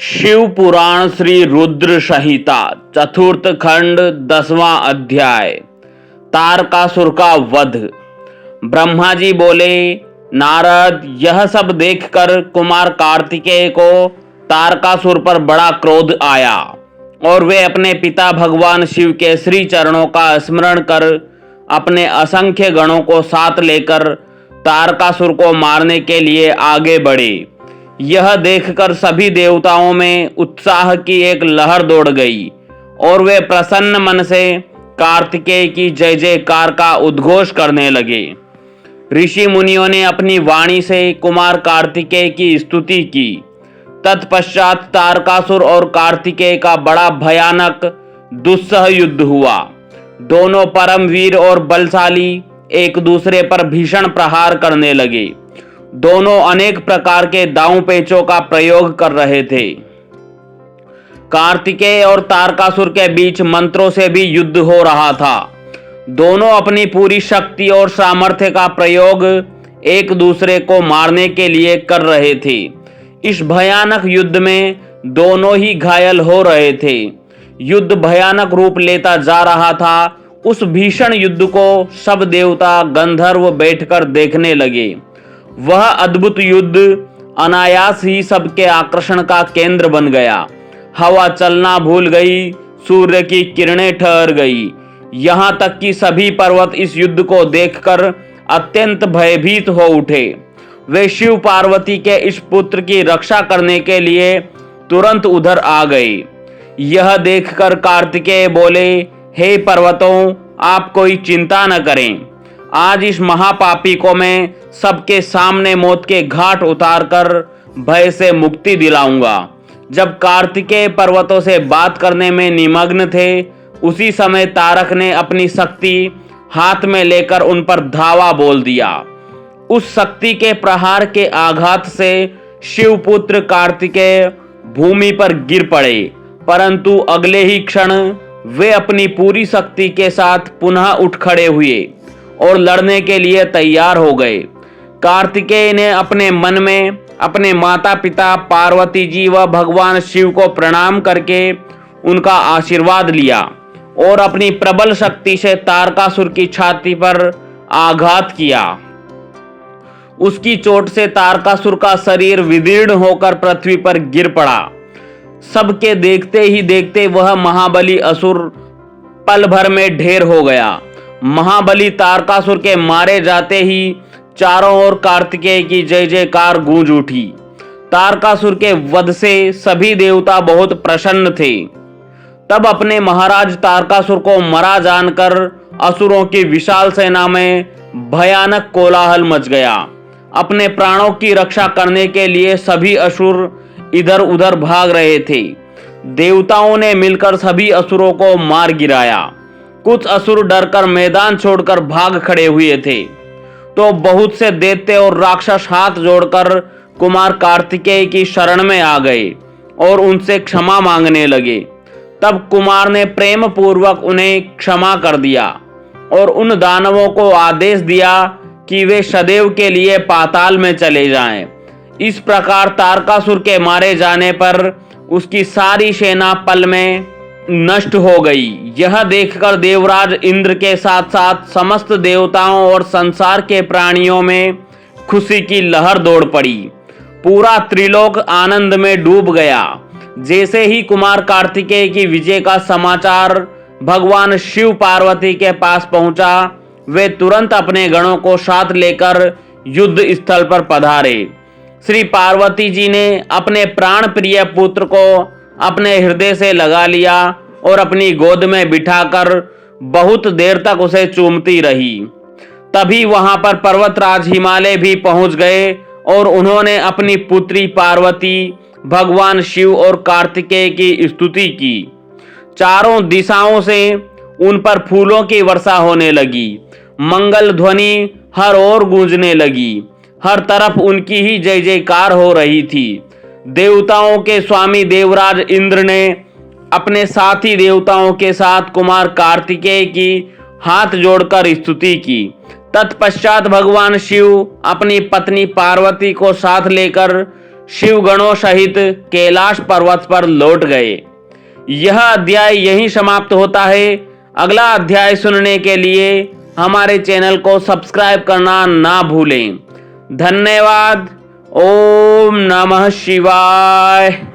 शिव पुराण श्री रुद्र संहिता चतुर्थ खंड 10वां अध्याय तारकासुर का वध। ब्रह्मा जी बोले, नारद, यह सब देखकर कुमार कार्तिकेय को तारकासुर पर बड़ा क्रोध आया और वे अपने पिता भगवान शिव के श्री चरणों का स्मरण कर अपने असंख्य गणों को साथ लेकर तारकासुर को मारने के लिए आगे बढ़े। यह देखकर सभी देवताओं में उत्साह की एक लहर दौड़ गई और वे प्रसन्न मन से कार्तिकेय की जय जयकार का उद्घोष करने लगे। ऋषि मुनियों ने अपनी वाणी से कुमार कार्तिकेय की स्तुति की। तत्पश्चात तारकासुर और कार्तिकेय का बड़ा भयानक दुस्सह युद्ध हुआ। दोनों परम वीर और बलशाली एक दूसरे पर भीषण प्रहार करने लगे। दोनों अनेक प्रकार के दांव पेचों का प्रयोग कर रहे थे। कार्तिकेय और तारकासुर के बीच मंत्रों से भी युद्ध हो रहा था। दोनों अपनी पूरी शक्ति और सामर्थ्य का प्रयोग एक दूसरे को मारने के लिए कर रहे थे। इस भयानक युद्ध में दोनों ही घायल हो रहे थे। युद्ध भयानक रूप लेता जा रहा था। उस भीषण युद्ध को सब देवता गंधर्व बैठकर देखने लगे। वह अद्भुत युद्ध अनायास ही सबके आकर्षण का केंद्र बन गया। हवा चलना भूल गई, सूर्य की किरणें ठहर गई। यहाँ तक कि सभी पर्वत इस युद्ध को देखकर अत्यंत भयभीत हो उठे। वे शिव पार्वती के इस पुत्र की रक्षा करने के लिए तुरंत उधर आ गए। यह देखकर कार्तिकेय बोले, हे पर्वतों, आप कोई चिंता न करें। आज इस महापापी को मैं सबके सामने मौत के घाट उतारकर भय से मुक्ति दिलाऊंगा। जब कार्तिकेय पर्वतों से बात करने में निमग्न थे, उसी समय तारक ने अपनी शक्ति हाथ में लेकर उन पर धावा बोल दिया। उस शक्ति के प्रहार के आघात से शिवपुत्र कार्तिकेय भूमि पर गिर पड़े, परंतु अगले ही क्षण वे अपनी पूरी शक्ति के साथ पुनः उठ खड़े हुए और लड़ने के लिए तैयार हो गए। कार्तिकेय ने अपने मन में अपने माता पिता पार्वती जी व भगवान शिव को प्रणाम करके उनका आशीर्वाद लिया और अपनी प्रबल शक्ति से तारकासुर की छाती पर आघात किया। उसकी चोट से तारकासुर का शरीर विदीर्ण होकर पृथ्वी पर गिर पड़ा। सबके देखते ही देखते वह महाबली असुर पल भर में ढेर हो गया। महाबली तारकासुर के मारे जाते ही चारों ओर कार्तिकेय की जय जयकार गूंज उठी। तारकासुर के वध से सभी देवता बहुत प्रसन्न थे। तब अपने महाराज तारकासुर को मरा जानकर असुरों की विशाल सेना में भयानक कोलाहल मच गया। अपने प्राणों की रक्षा करने के लिए सभी असुर इधर उधर भाग रहे थे। देवताओं ने मिलकर सभी असुरों को मार गिराया। कुछ असुर डरकर मैदान छोड़कर भाग खड़े हुए थे, तो बहुत से दैत्य और राक्षस हाथ जोड़कर कुमार कार्तिकेय की शरण में आ गए और उनसे क्षमा मांगने लगे। तब कुमार ने प्रेम पूर्वक उन्हें क्षमा कर दिया और उन दानवों को आदेश दिया कि वे सदैव के लिए पाताल में चले जाएं। इस प्रकार तारकासुर के मारे जाने पर उसकी सारी सेना पल में नष्ट हो गई। यह देखकर देवराज इंद्र के साथ साथ समस्त देवताओं और संसार के प्राणियों में खुशी की लहर दौड़ पड़ी। पूरा त्रिलोक आनंद में डूब गया। जैसे ही कुमार कार्तिकेय की विजय का समाचार भगवान शिव पार्वती के पास पहुंचा, वे तुरंत अपने गणों को साथ लेकर युद्ध स्थल पर पधारे। श्री पार्वती जी ने अपने प्राण प्रिय पुत्र को अपने हृदय से लगा लिया और अपनी गोद में बिठाकर बहुत देर तक उसे चूमती रही। तभी वहां पर पर्वतराज हिमालय भी पहुंच गए और उन्होंने अपनी पुत्री पार्वती, भगवान शिव और कार्तिकेय की स्तुति की। चारों दिशाओं से उन पर फूलों की वर्षा होने लगी। मंगल ध्वनि हर ओर गूंजने लगी। हर तरफ उनकी ही जय जयकार हो रही थी। देवताओं के स्वामी देवराज इंद्र ने अपने साथी देवताओं के साथ कुमार कार्तिकेय की हाथ जोड़कर स्तुति की। तत्पश्चात भगवान शिव अपनी पत्नी पार्वती को साथ लेकर शिवगणों सहित कैलाश पर्वत पर लौट गए। यह अध्याय यहीं समाप्त होता है। अगला अध्याय सुनने के लिए हमारे चैनल को सब्सक्राइब करना ना भूलें। धन्यवाद। ओम नमः शिवाय।